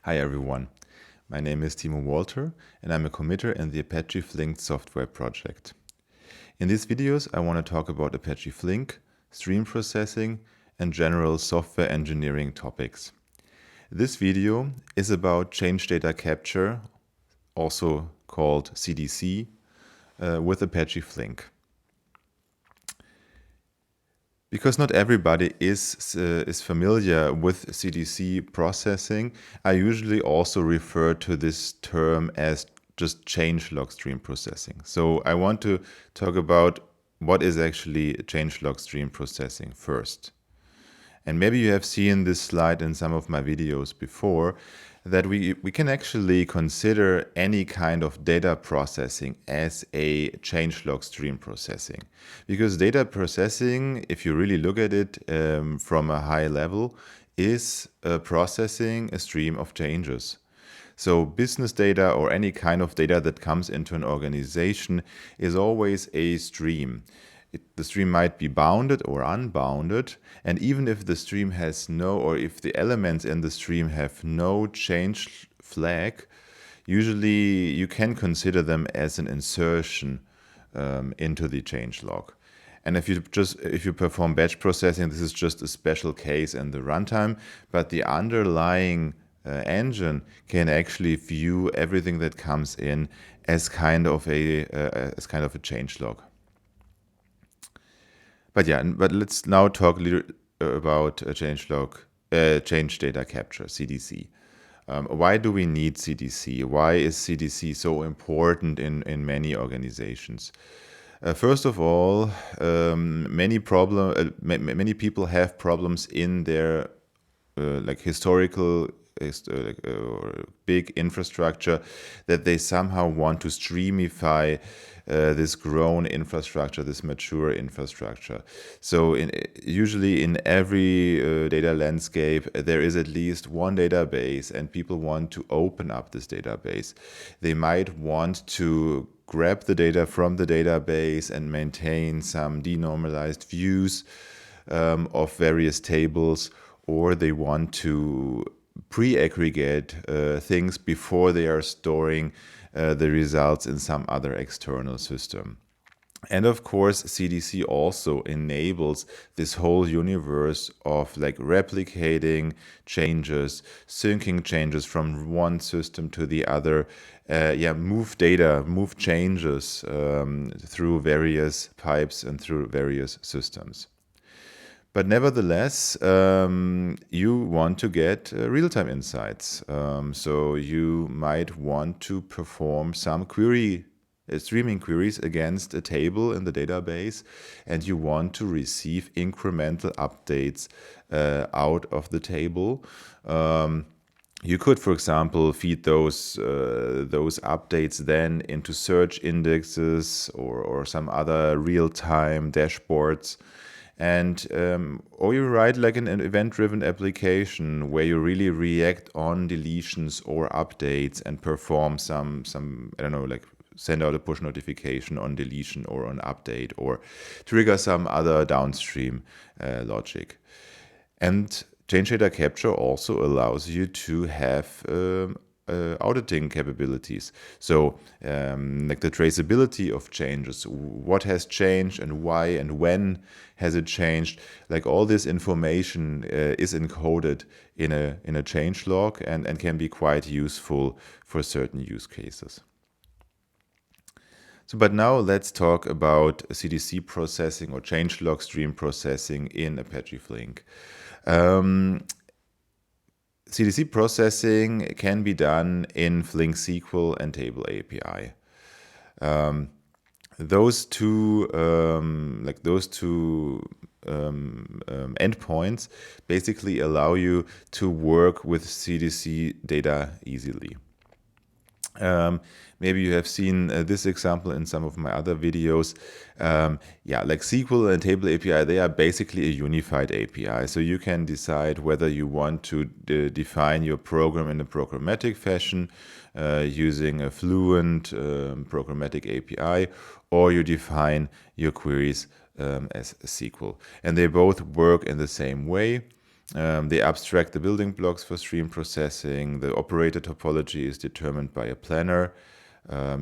Hi everyone, my name is Timo Walter and I'm a committer in the Apache Flink software project. In these videos I want to talk about Apache Flink, stream processing and general software engineering topics. This video is about change data capture, also called CDC, with Apache Flink. Because not everybody is familiar with CDC processing, I usually also refer to this term as just changelog stream processing. So I want to talk about what is actually changelog stream processing first. And maybe you have seen this slide in some of my videos before, that we can actually consider any kind of data processing as a changelog stream processing. Because data processing, if you really look at it from a high level, is processing a stream of changes. So business data or any kind of data that comes into an organization is always a stream. The stream might be bounded or unbounded, and even if the stream has no, or if the elements in the stream have no change flag, usually you can consider them as an insertion into the changelog. And if you perform batch processing, this is just a special case in the runtime, but the underlying engine can actually view everything that comes in as kind of a changelog. But let's now talk a little about change data capture, CDC. Why do we need CDC? Why is CDC so important in many organizations? First of all, many people have problems in their historical or big infrastructure that they somehow want to streamify this grown infrastructure, this mature infrastructure. So usually in every data landscape, there is at least one database and people want to open up this database. They might want to grab the data from the database and maintain some denormalized views of various tables, or they want to pre-aggregate things before they are storing the results in some other external system. And of course, CDC also enables this whole universe of replicating changes, syncing changes from one system to the other, move data, move changes through various pipes and through various systems. But nevertheless, you want to get real-time insights. So you might want to perform some streaming queries against a table in the database, and you want to receive incremental updates out of the table. You could, for example, feed those updates then into search indexes or some other real-time dashboards. And or you write an event-driven application where you really react on deletions or updates and perform some I don't know, send out a push notification on deletion or on update, or trigger some other downstream logic. And change data capture also allows you to have auditing capabilities. So the traceability of changes, what has changed and why and when has it changed, all this information is encoded in a changelog and can be quite useful for certain use cases. So, but now let's talk about CDC processing or changelog stream processing in Apache Flink. CDC processing can be done in Flink SQL and Table API. Those two endpoints basically allow you to work with CDC data easily. Maybe you have seen this example in some of my other videos. SQL and Table API, they are basically a unified API. So you can decide whether you want to define your program in a programmatic fashion using a fluent programmatic API, or you define your queries as SQL. And they both work in the same way. They abstract the building blocks for stream processing. The operator topology is determined by a planner.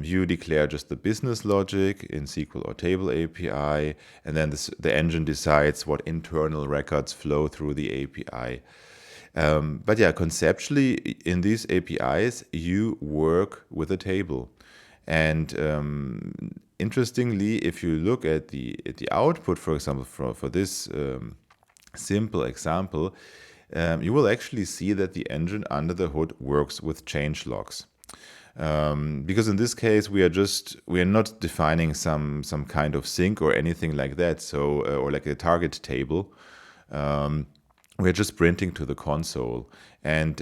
You declare just the business logic in SQL or table API, and then the engine decides what internal records flow through the API. But yeah, conceptually, in these APIs, you work with a table. And interestingly, if you look at the output, for example, for this simple example, you will actually see that the engine under the hood works with changelogs. Because in this case we are not defining some kind of sink or anything like that, so or like a target table. We're just printing to the console, and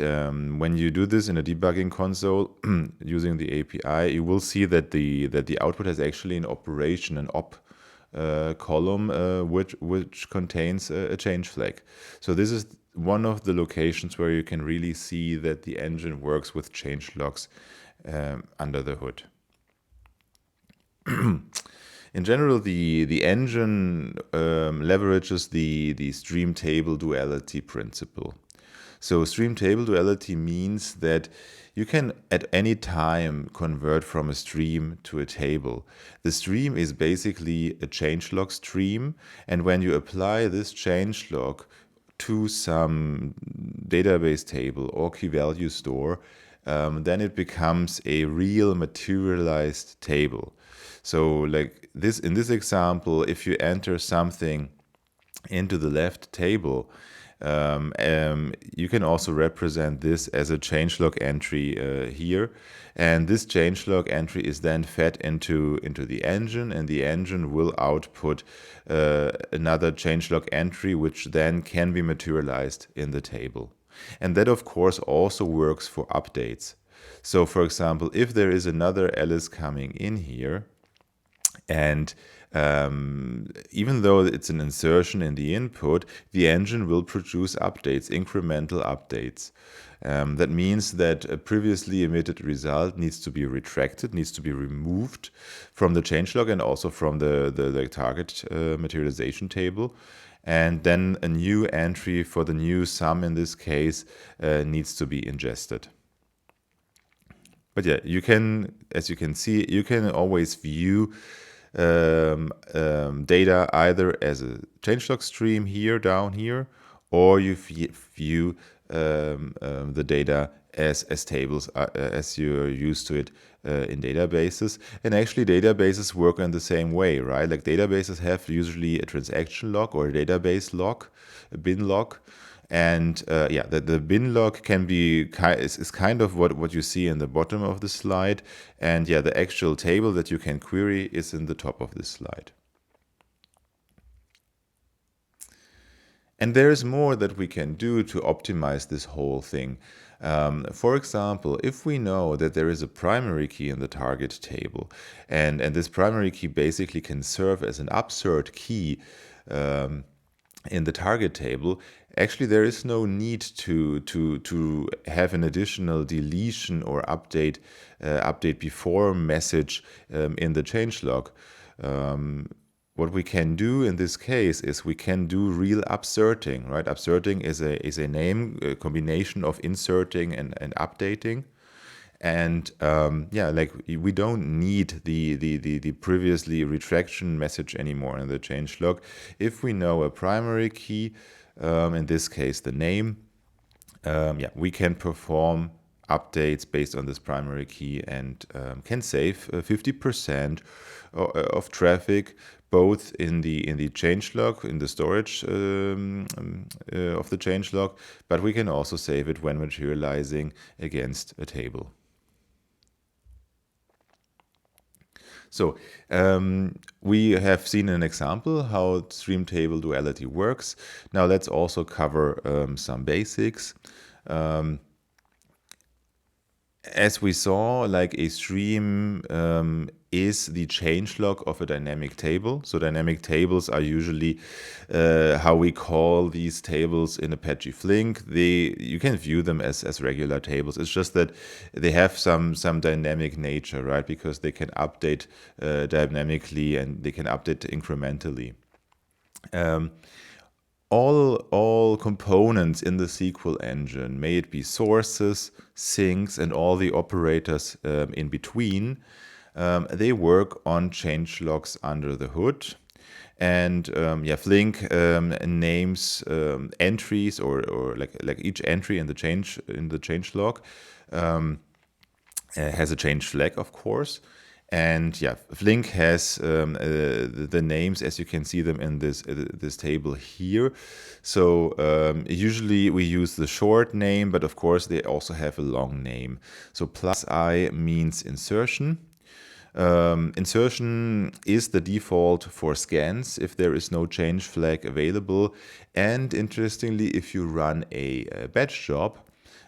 when you do this in a debugging console using the API, you will see that the output has actually an operation, an op column which contains a change flag. So this is one of the locations where you can really see that the engine works with changelogs under the hood. In general, the engine leverages the stream table duality principle. So stream table duality means that you can at any time convert from a stream to a table. The stream is basically a changelog stream, and when you apply this changelog to some database table or key value store, then it becomes a real materialized table. So like this, in this example, if you enter something into the left table, you can also represent this as a changelog entry here, and this changelog entry is then fed into the engine, and the engine will output another changelog entry, which then can be materialized in the table. And that of course also works for updates. So for example, if there is another Alice coming in here, and even though it's an insertion in the input, the engine will produce updates, incremental updates. That means that a previously emitted result needs to be retracted, needs to be removed from the changelog and also from the target materialization table. And then a new entry for the new sum in this case needs to be ingested. But yeah, you can, as you can see, you can always view data either as a changelog stream here, down here, or you view the data as tables as you're used to it in databases. And actually databases work in the same way, right? Like databases have usually a transaction log or a database log, a bin log. And yeah, the bin log can be is kind of what you see in the bottom of the slide. And yeah, the actual table that you can query is in the top of this slide. And there is more that we can do to optimize this whole thing. For example, if we know that there is a primary key in the target table, and this primary key basically can serve as an upsert key in the target table, actually there is no need to have an additional deletion or update before message in the changelog. What we can do in this case is we can do real upserting, right? Upserting is a name, a combination of inserting and updating. And yeah, like we don't need the previously retraction message anymore in the changelog. If we know a primary key, in this case the name, yeah, we can perform updates based on this primary key and can save 50% of traffic, both in the changelog, in the storage of the changelog, but we can also save it when materializing against a table. So we have seen an example how stream table duality works. Now let's also cover some basics. As we saw, like a stream is the changelog of a dynamic table. So dynamic tables are usually how we call these tables in Apache Flink. You can view them as regular tables. It's just that they have some dynamic nature, right? Because they can update dynamically and they can update incrementally. all components in the SQL engine, may it be sources, sinks, and all the operators in between, they work on changelogs under the hood. And Flink names entries or like each entry in the changelog has a change flag, of course. And yeah, Flink has the names as you can see them in this table here. So usually we use the short name, but of course they also have a long name. So +i means insertion. Insertion is the default for scans if there is no change flag available. And interestingly, if you run a batch job,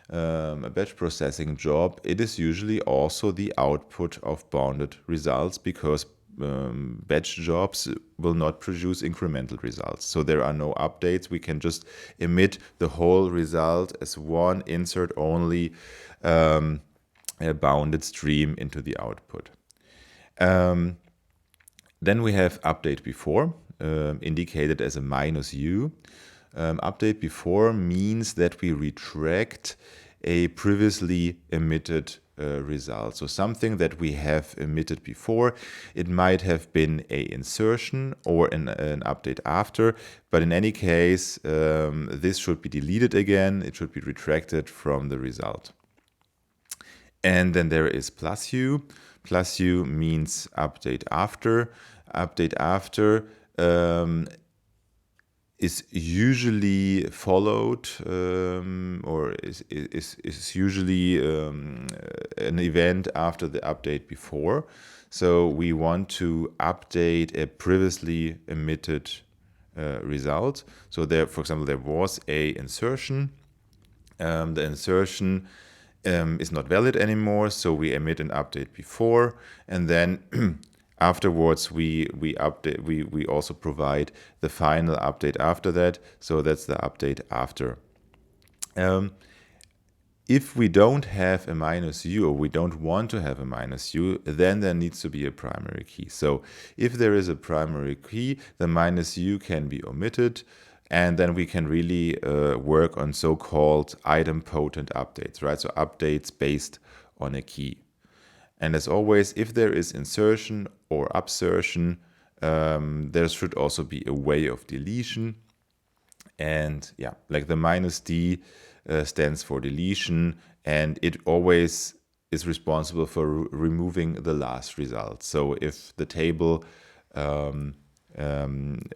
a batch processing job, it is usually also the output of bounded results, because batch jobs will not produce incremental results. So there are no updates. We can just emit the whole result as one insert only bounded stream into the output. Then we have update before, indicated as a -u. Update before means that we retract a previously emitted result. So something that we have emitted before, it might have been a insertion or an update after, but in any case, this should be deleted again. It should be retracted from the result. And then there is +u. +u means update after. Update after is usually followed or is usually an event after the update before. So we want to update a previously emitted result. So there, for example, there was a insertion. The insertion is not valid anymore, so we emit an update before, and then afterwards we update. We also provide the final update after that. So that's the update after. If we don't have a -u, or we don't want to have a -u, then there needs to be a primary key. So if there is a primary key, the -u can be omitted, and then we can really work on so-called idempotent updates, right? So updates based on a key. And as always, if there is insertion or upsertion, there should also be a way of deletion. And yeah, like the -d stands for deletion, and it always is responsible for removing the last result. So if the table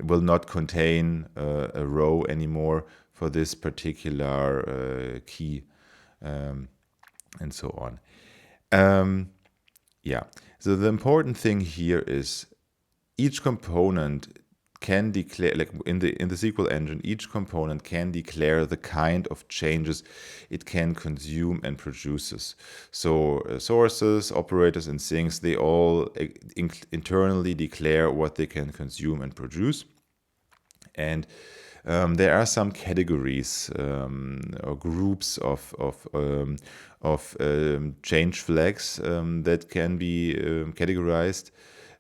will not contain a row anymore for this particular key, and so on. Yeah, so the important thing here is each component can declare, like in the SQL engine, each component can declare the kind of changes it can consume and produces. So sources, operators, and sinks, they all internally declare what they can consume and produce. And there are some categories or groups of change flags that can be categorized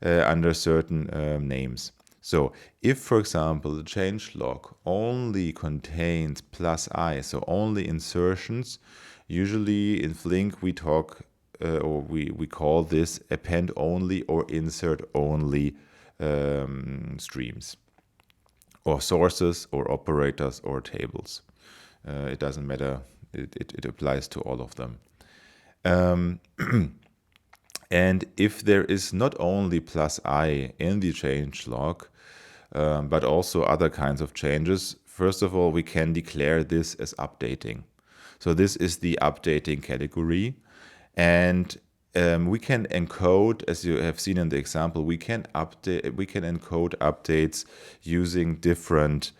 under certain names. So if, for example, the changelog only contains +i, so only insertions, usually in Flink we talk or we call this append only or insert only streams, or sources, or operators, or tables. It doesn't matter. It applies to all of them. And if there is not only +i in the changelog, but also other kinds of changes, first of all, we can declare this as updating. So this is the updating category. And we can encode, as you have seen in the example, we can encode updates using different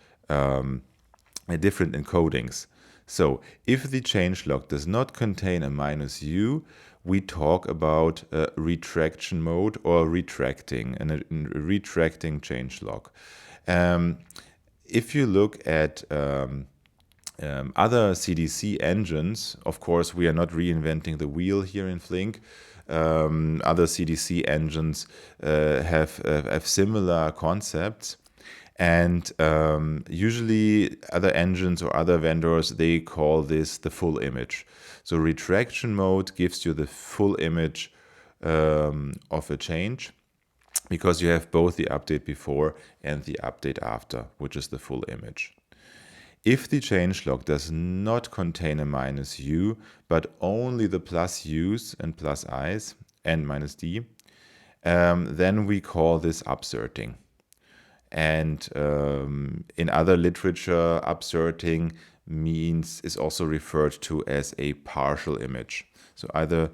encodings. So if the changelog does not contain a -u, we talk about retraction mode or retracting, and a retracting changelog. If you look at other CDC engines, of course, we are not reinventing the wheel here in Flink. Other CDC engines have similar concepts. And usually other engines or other vendors, they call this the full image. So retraction mode gives you the full image of a change, because you have both the update before and the update after, which is the full image. If the changelog does not contain a minus u, but only the plus u's and plus i's and minus d, then we call this upserting. And in other literature, upserting is also referred to as a partial image. So either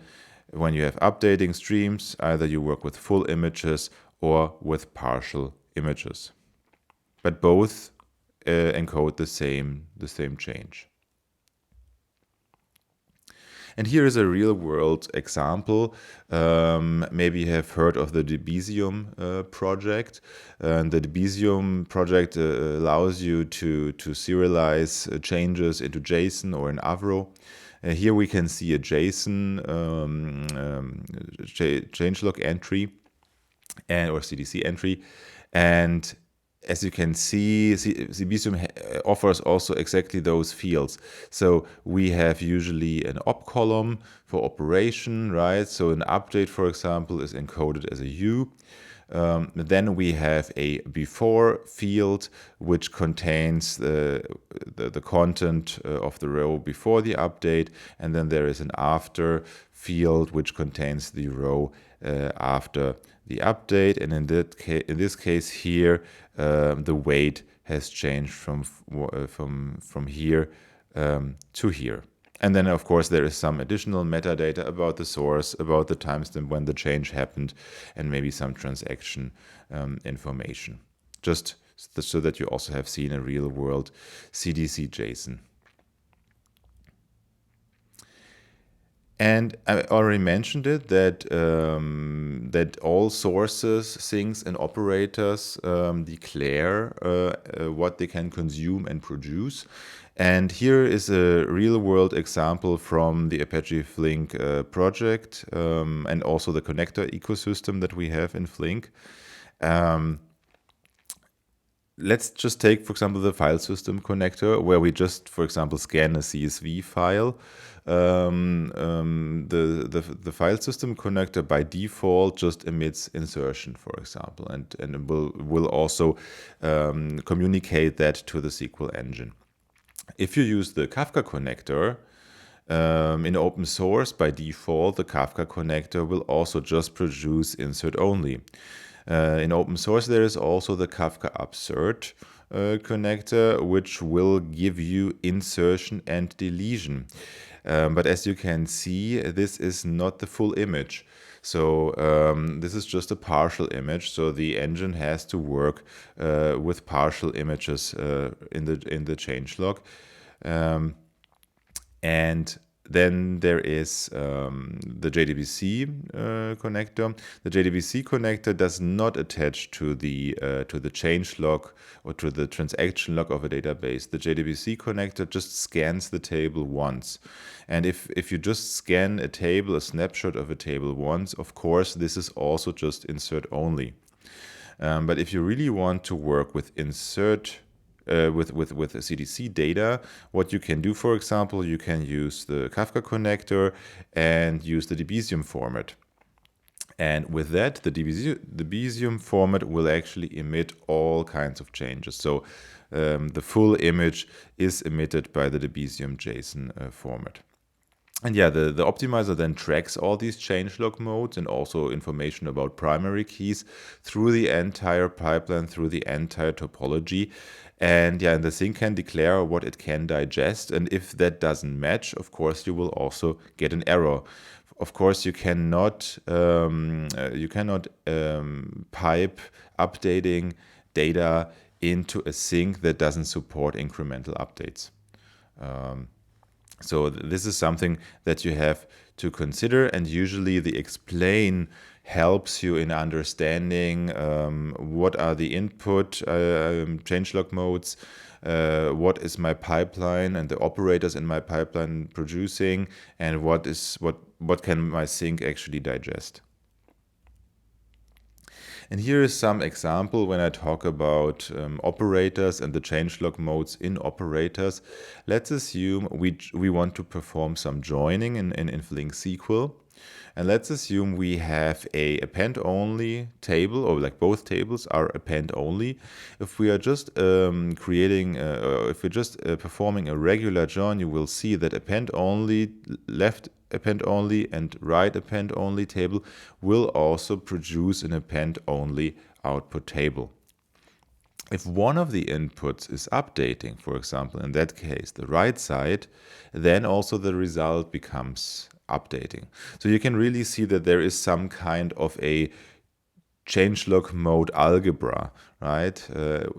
when you have updating streams, either you work with full images or with partial images. But both encode the same change. And here is a real-world example. Maybe you have heard of the Debezium project. The Debezium project allows you to serialize changes into JSON or in Avro. Here we can see a JSON changelog entry or CDC entry, and as you can see, Debezium offers also exactly those fields. So we have usually an op column for operation, right? So an update, for example, is encoded as a U. Then we have a before field, which contains the content of the row before the update. And then there is an after field, which contains the row after the update. And in this case here, the weight has changed from here to here. And then, of course, there is some additional metadata about the source, about the timestamp when the change happened, and maybe some transaction information. Just so that you also have seen a real-world CDC JSON. And I already mentioned it, that that all sources, things, and operators declare what they can consume and produce. And here is a real-world example from the Apache Flink project, and also the connector ecosystem that we have in Flink. Let's just take, for example, the file system connector, where we just, for example, scan a CSV file. The file system connector by default just emits insertion, for example, and will also communicate that to the SQL engine. If you use the Kafka connector, in open source, by default, the Kafka connector will also just produce insert only. In open source, there is also the Kafka upsert connector, which will give you insertion and deletion. But as you can see, this is not the full image. So this is just a partial image. So the engine has to work with partial images in the changelog. And then there is the JDBC connector. The JDBC connector does not attach to the changelog or to the transaction log of a database. The JDBC connector just scans the table once. And if you just scan a table, a snapshot of a table once, of course, this is also just insert only. But if you really want to work with insert with CDC data, what you can do, for example, you can use the Kafka connector and use the Debezium format. And with that, the Debezium format will actually emit all kinds of changes. So the full image is emitted by the Debezium JSON format. And yeah, the optimizer then tracks all these changelog modes and also information about primary keys through the entire pipeline, through the entire topology. And yeah, and the thing can declare what it can digest. And if that doesn't match, of course, you will also get an error. Of course, you cannot pipe updating data into a sink that doesn't support incremental updates. So this is something that you have to consider, and usually the explain helps you in understanding what are the input changelog modes, what is my pipeline and the operators in my pipeline producing, and what can my sink actually digest. And here is some example when I talk about operators and the changelog modes in operators. Let's assume we want to perform some joining in Flink SQL. And let's assume we have a append-only table, or like both tables are append-only. If we are just if we're just performing a regular join, you will see that append-only, left append-only, and right append-only table will also produce an append-only output table. If one of the inputs is updating, for example, in that case, the right side, then also the result becomes updating. So you can really see that there is some kind of a changelog mode algebra, right?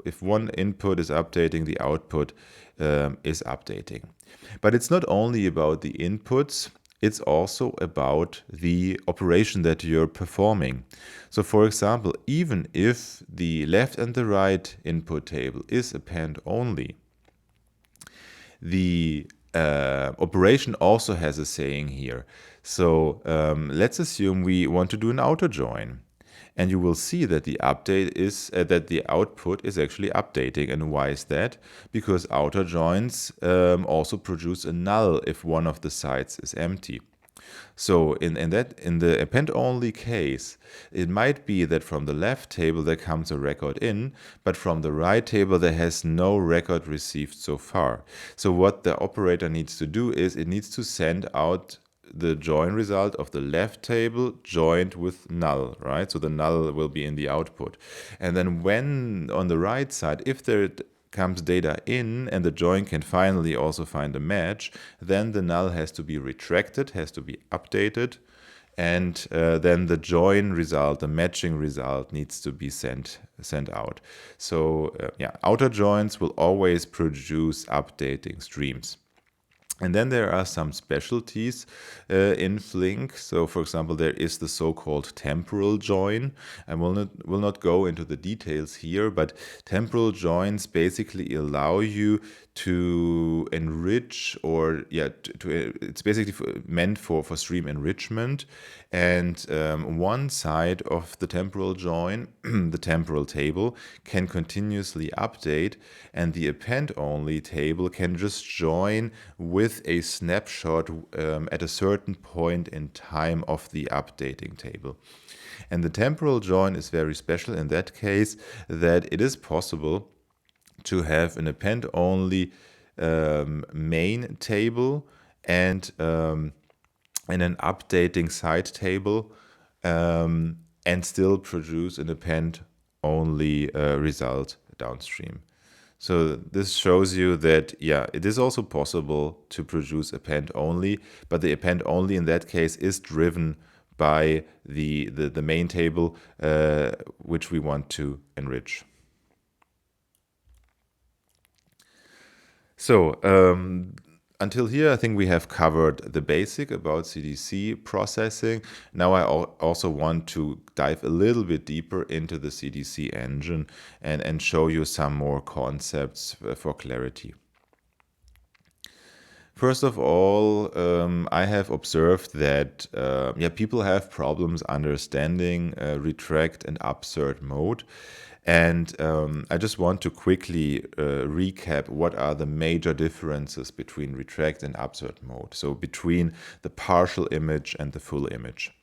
If one input is updating, the output is updating. But it's not only about the inputs, it's also about the operation that you're performing. So for example, even if the left and the right input table is append only, the operation also has a saying here. So let's assume we want to do an auto join. And you will see that the update is that the output is actually updating. And why is that? Because outer joins also produce a null if one of the sides is empty. So in the append-only case, it might be that from the left table there comes a record in, but from the right table there has no record received so far. So what the operator needs to do is it needs to send out the join result of the left table joined with null, right? So the null will be in the output. And then when on the right side, if there comes data in and the join can finally also find a match, then the null has to be retracted, has to be updated, and then the join result, the matching result, needs to be sent out. So yeah, outer joins will always produce updating streams. And then there are some specialties in Flink. So for example, there is the so-called temporal join. I will not go into the details here, but temporal joins basically allow you to enrich, or it's basically meant for stream enrichment. And one side of the temporal join, the temporal table, can continuously update, and the append-only table can just join with a snapshot at a certain point in time of the updating table. And the temporal join is very special in that case, that it is possible to have an append-only main table and an updating side table, and still produce an append-only result downstream. So this shows you that, yeah, it is also possible to produce append-only, but the append-only in that case is driven by the main table, which we want to enrich. So until here, I think we have covered the basic about CDC processing. Now I also want to dive a little bit deeper into the CDC engine and show you some more concepts for clarity. First of all, I have observed that people have problems understanding retract and upsert mode. And I just want to quickly recap what are the major differences between retract and upsert mode, so between the partial image and the full image.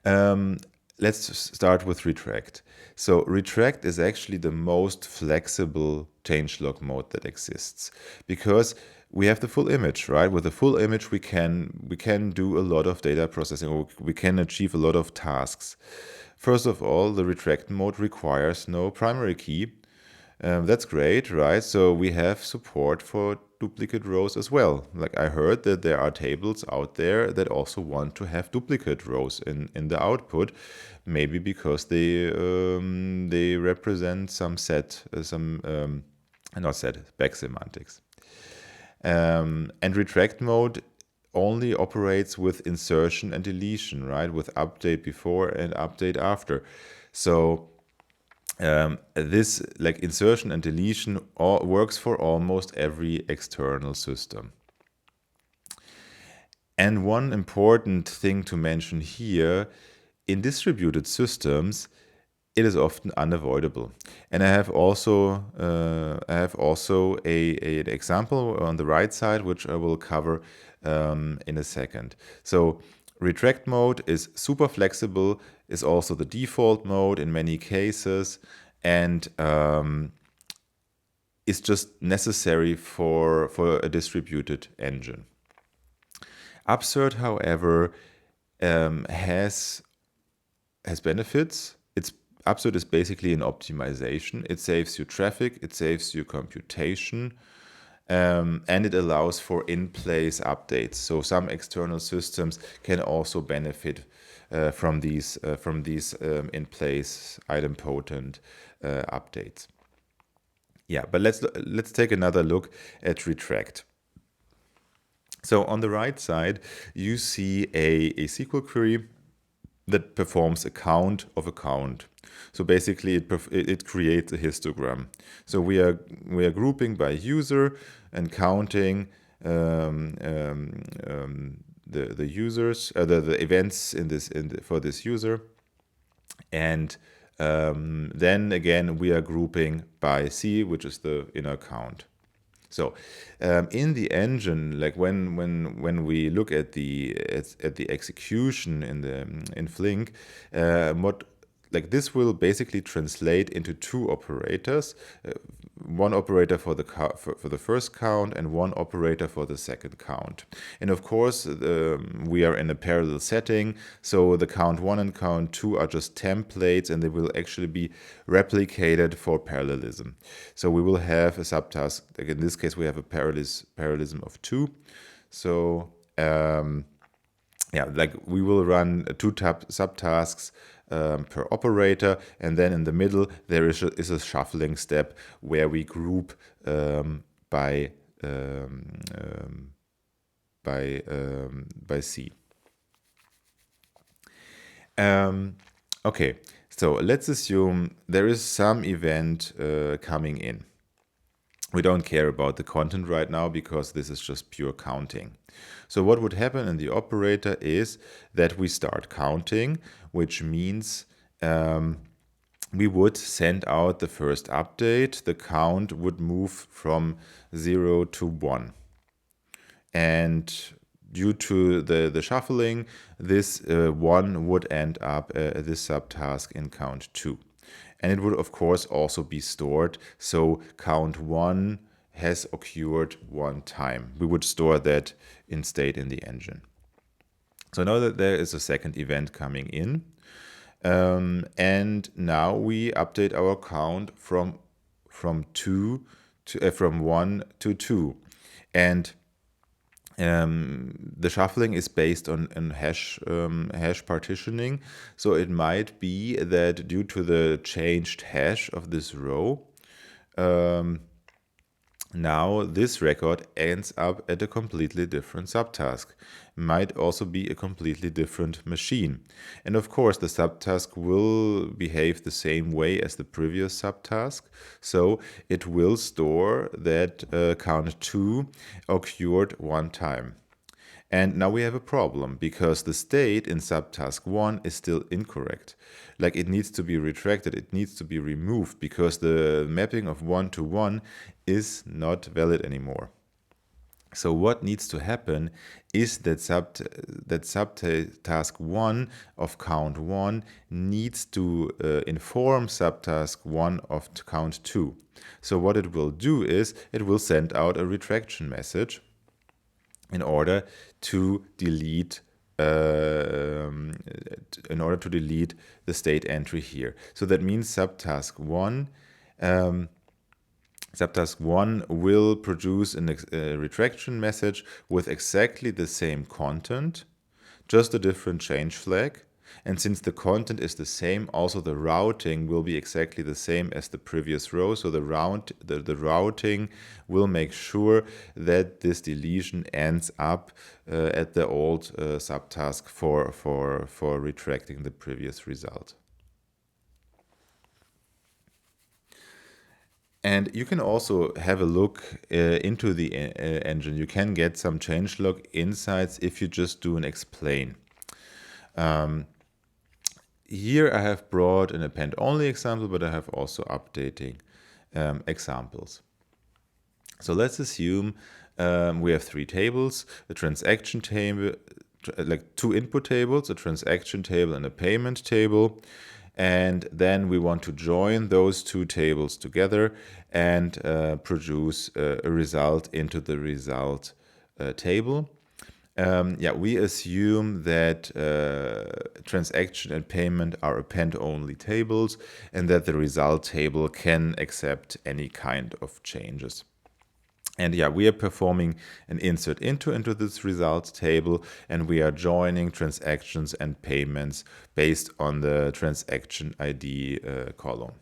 Let's start with retract. So retract is actually the most flexible changelog mode that exists, because we have the full image, right? With the full image, we can do a lot of data processing, or we can achieve a lot of tasks. First of all, the retract mode requires no primary key. That's great, right? So we have support for duplicate rows as well. Like I heard that there are tables out there that also want to have duplicate rows in the output, maybe because they represent some back semantics. And retract mode only operates with insertion and deletion, right? With update before and update after. So this, like insertion and deletion, works for almost every external system. And one important thing to mention here in distributed systems, it is often unavoidable. And I have also an example on the right side, which I will cover in a second. So retract mode is super flexible, is also the default mode in many cases, and is just necessary for a distributed engine. Upsert, however, has benefits. Upsert is basically an optimization. It saves you traffic, it saves you computation, and it allows for in-place updates. So some external systems can also benefit from these in-place idempotent updates. Yeah, but let's take another look at retract. So on the right side, you see a SQL query that performs a count of a count. So basically, it creates a histogram. So we are grouping by user and counting the users, the events for this user, and then again we are grouping by C, which is the inner count. So in the engine, like when we look at the execution in Flink, this will basically translate into two operators, one operator for the first count and one operator for the second count. And of course, we are in a parallel setting, so the count 1 and count 2 are just templates, and they will actually be replicated for parallelism. So we will have a subtask. Like in this case, we have a parallelism of 2. So we will run two subtasks per operator, and then in the middle there is a shuffling step where we group by C. Okay, so let's assume there is some event coming in. We don't care about the content right now because this is just pure counting. So what would happen in the operator is that we start counting, which means we would send out the first update. The count would move from 0 to 1. And due to the shuffling, this 1 would end up this subtask in count 2. And it would, of course, also be stored. So count 1 has occurred one time. We would store that in state in the engine. So now that there is a second event coming in, and now we update our count from 1 to 2, and the shuffling is based on hash partitioning. So it might be that due to the changed hash of this row, now this record ends up at a completely different subtask. Might also be a completely different machine. And of course, the subtask will behave the same way as the previous subtask. So it will store that count 2 occurred one time. And now we have a problem because the state in subtask 1 is still incorrect. Like it needs to be retracted, it needs to be removed because the mapping of 1 to 1 is not valid anymore. So what needs to happen is that subtask 1 of count 1 needs to inform subtask 1 of count 2. So what it will do is it will send out a retraction message in order to delete the state entry here. So that means subtask 1 will produce a retraction message with exactly the same content, just a different change flag. And since the content is the same, also the routing will be exactly the same as the previous row. So the routing will make sure that this deletion ends up at the old subtask for retracting the previous result. And you can also have a look into the engine. You can get some changelog insights if you just do an explain. here I have brought an append only example, but I have also updating examples. So let's assume we have three tables, a transaction table, like two input tables, a transaction table and a payment table. And then we want to join those two tables together and produce a result into the result table. We assume that transaction and payment are append-only tables and that the result table can accept any kind of changes. And we are performing an insert into this results table, and we are joining transactions and payments based on the transaction ID column.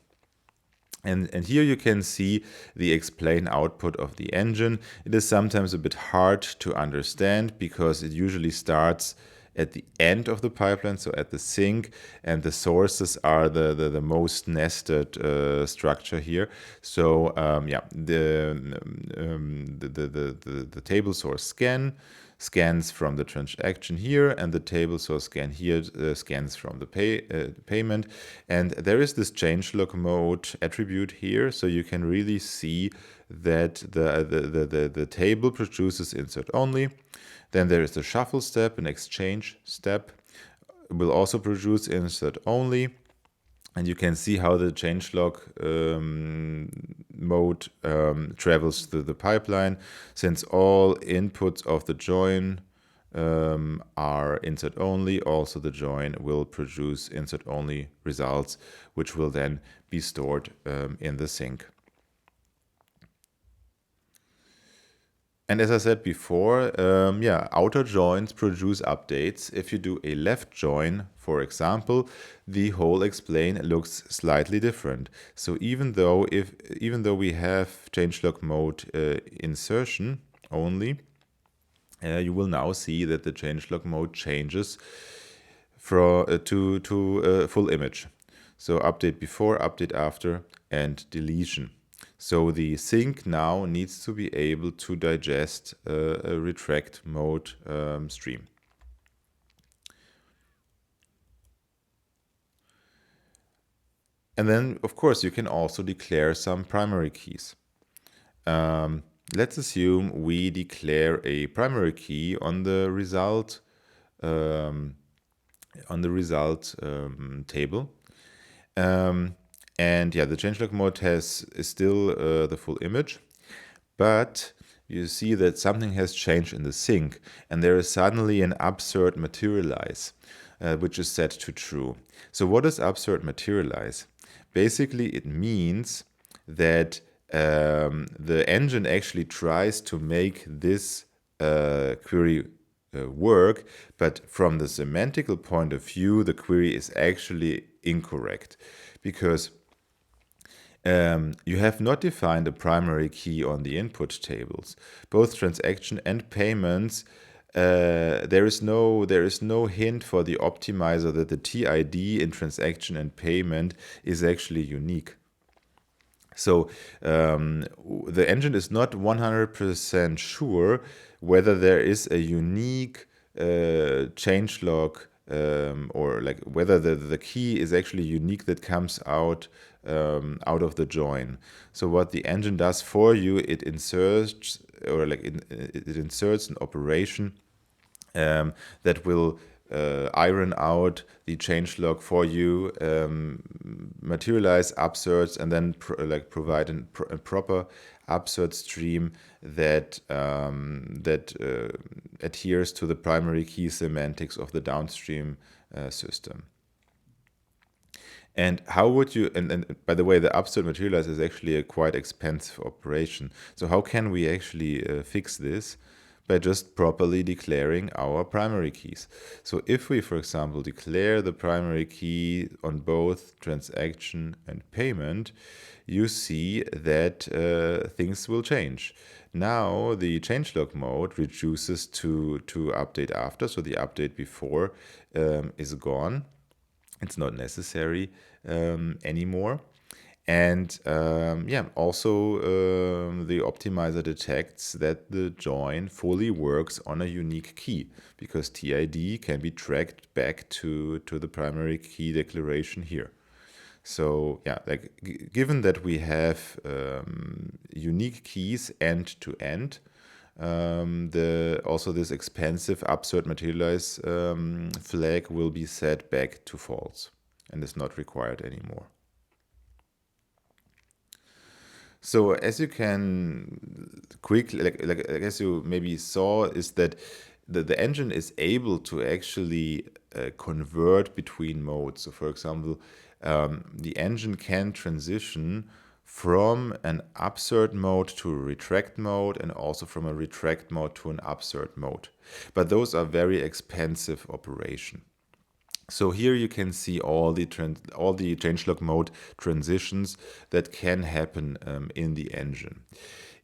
And here you can see the explain output of the engine. It is sometimes a bit hard to understand because it usually starts at the end of the pipeline, so at the sink, and the sources are the most nested structure here. So the table source scans from the transaction here, and the table source scan here scans from the payment. And there is this changelog mode attribute here, so you can really see that the table produces insert only. Then there is the shuffle step, an exchange step will also produce insert only. And you can see how the changelog mode travels through the pipeline. Since all inputs of the join are insert only, also the join will produce insert only results, which will then be stored in the sink. And as I said before, outer joins produce updates. If you do a left join, for example, the whole explain looks slightly different. So even though we have changelog mode insertion only, you will now see that the changelog mode changes to full image. So update before, update after, and deletion. So the sink now needs to be able to digest a retract mode stream. And then, of course, you can also declare some primary keys. Let's assume we declare a primary key on the result table. And the changelog mode is still the full image, but you see that something has changed in the sink, and there is suddenly an upsert materialize, which is set to true. So what does upsert materialize? Basically, it means that the engine actually tries to make this query work, but from the semantical point of view, the query is actually incorrect because you have not defined a primary key on the input tables. Both transaction and payments, there is no hint for the optimizer that the TID in transaction and payment is actually unique. So the engine is not 100% sure whether there is a unique changelog or like whether the key is actually unique that comes out of the join. So what the engine does for you, it inserts an operation that will iron out the changelog for you, materialize upserts, and then provide a proper upsert stream that adheres to the primary key semantics of the downstream system. And how would you, and by the way, the upsert materialize is actually a quite expensive operation. So how can we actually fix this? By just properly declaring our primary keys. So if we, for example, declare the primary key on both transaction and payment, you see that things will change. Now the changelog mode reduces to update after, so the update before is gone. It's not necessary anymore. And yeah, also the optimizer detects that the join fully works on a unique key, because TID can be tracked back to the primary key declaration here. So yeah, like given that we have unique keys end to end, the also this expensive upsert materialize flag will be set back to false and is not required anymore. So as you can quickly, like as you maybe saw, is that the engine is able to actually convert between modes. So for example, the engine can transition from an upsert mode to a retract mode, and also from a retract mode to an upsert mode. But those are very expensive operations. So here you can see all the changelog mode transitions that can happen in the engine.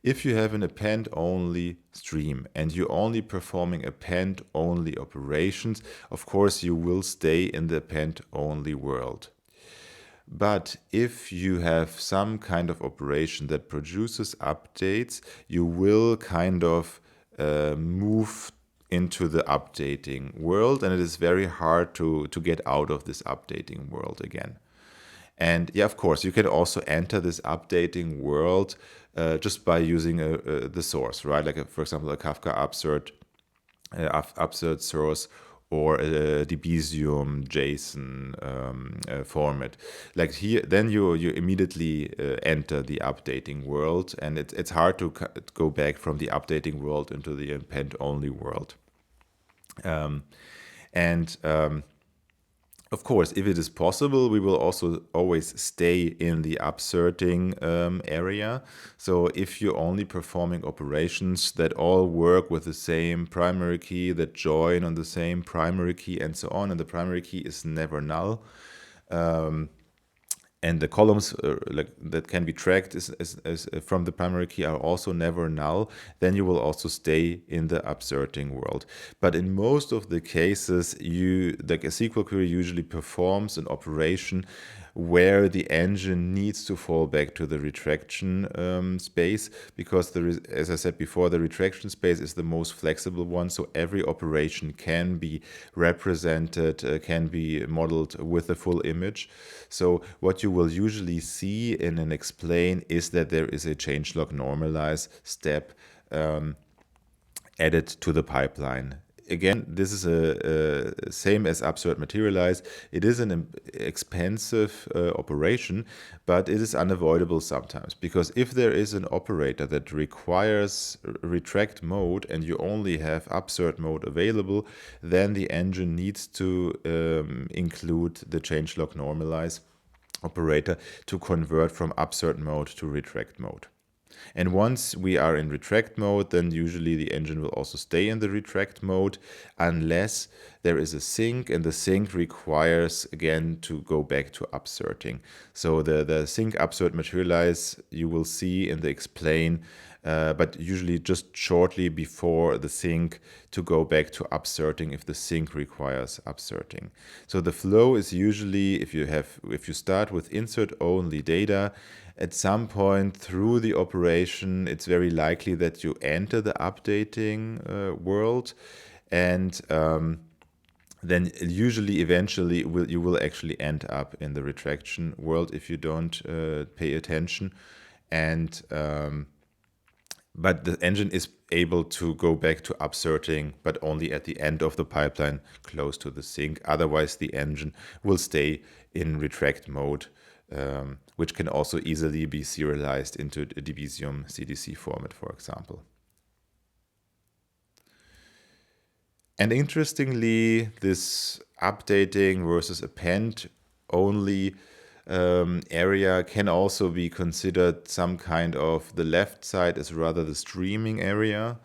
If you have an append-only stream and you're only performing append-only operations, of course you will stay in the append-only world. But if you have some kind of operation that produces updates, you will kind of move into the updating world, and it is very hard to get out of this updating world again. And yeah, of course, you can also enter this updating world just by using the source, right? Like, for example, a Kafka upsert source, or a Debezium JSON format. Like here, then you immediately enter the updating world, and it's hard to go back from the updating world into the append-only world. And of course, if it is possible, we will also always stay in the upserting area. So if you're only performing operations that all work with the same primary key, that join on the same primary key, and so on, and the primary key is never null, and the columns like that can be tracked is from the primary key are also never null, then you will also stay in the upserting world. But in most of the cases, like a SQL query usually performs an operation where the engine needs to fall back to the retraction space, because as I said before, the retraction space is the most flexible one. So every operation can be represented, can be modeled with a full image. So what you will usually see in an explain is that there is a changelog normalize step added to the pipeline. Again, this is a same as upsert materialize. It is an expensive operation, but it is unavoidable sometimes, because if there is an operator that requires retract mode and you only have upsert mode available, then the engine needs to include the changelog normalize operator to convert from upsert mode to retract mode. And once we are in retract mode, then usually the engine will also stay in the retract mode, unless there is a sync, and the sync requires again to go back to upserting. So the sync upsert materialize you will see in the explain, but usually just shortly before the sync, to go back to upserting if the sync requires upserting. So the flow is usually, if you start with insert only data, at some point through the operation, it's very likely that you enter the updating world, and then usually eventually you will actually end up in the retraction world if you don't pay attention. And but the engine is able to go back to upserting, but only at the end of the pipeline, close to the sync. Otherwise, the engine will stay in retract mode, which can also easily be serialized into a Debezium CDC format, for example. And interestingly, this updating versus append only area can also be considered some kind of, the left side is rather the streaming area,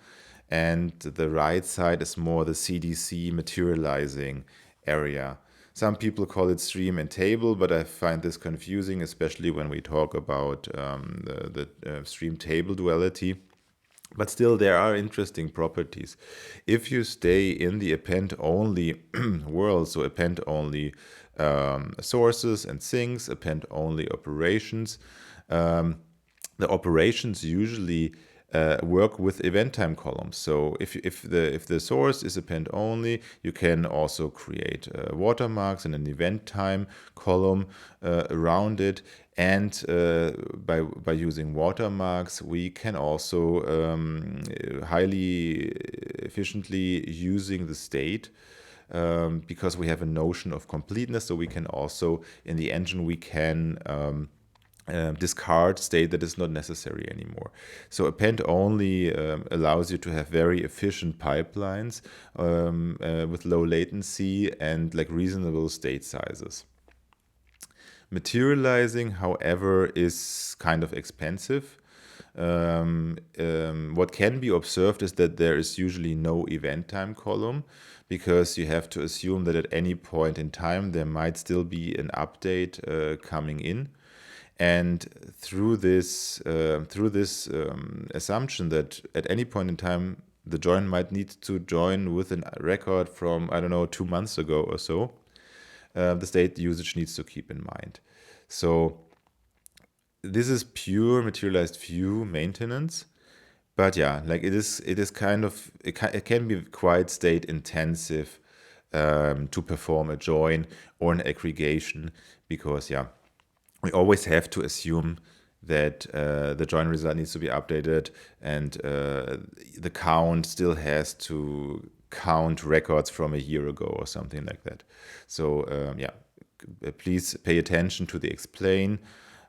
and the right side is more the CDC materializing area. Some people call it stream and table, but I find this confusing, especially when we talk about the stream table duality. But still, there are interesting properties. If you stay in the append-only world, so append-only sources and things, append only operations. The operations usually work with event time columns. So if the source is append only, you can also create watermarks and an event time column around it. And by using watermarks, we can also highly efficiently using the state. Because we have a notion of completeness, so we can also in the engine we can discard state that is not necessary anymore. So append only allows you to have very efficient pipelines with low latency and like reasonable state sizes. Materializing, however, is kind of expensive. What can be observed is that there is usually no event time column, because you have to assume that at any point in time there might still be an update coming in. And through this assumption that at any point in time the join might need to join with a record from, I don't know, 2 months ago or so, the state usage needs to keep in mind. So this is pure materialized view maintenance. But yeah, like it is kind of, it can be quite state intensive to perform a join or an aggregation, because yeah, we always have to assume that the join result needs to be updated, and the count still has to count records from a year ago or something like that. So yeah, please pay attention to the explain.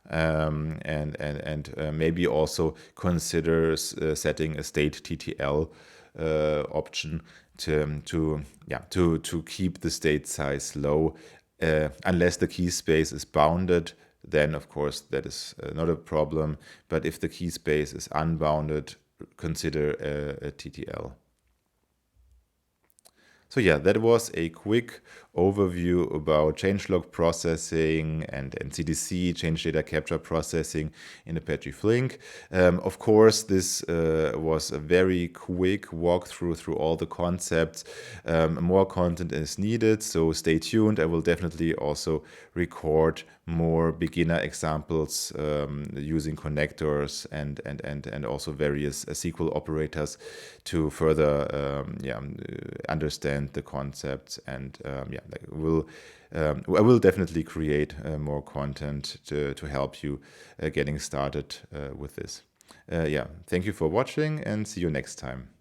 And maybe also consider setting a state TTL option to keep the state size low, unless the key space is bounded. Then of course that is not a problem. But if the key space is unbounded, consider a TTL. So yeah, that was a quick overview about changelog processing and CDC, change data capture processing in Apache Flink. Of course, this was a very quick walkthrough through all the concepts. More content is needed, so stay tuned. I will definitely also record more beginner examples using connectors and also various SQL operators to further understand the concepts. And I will definitely create more content to help you getting started with this. Thank you for watching, and see you next time.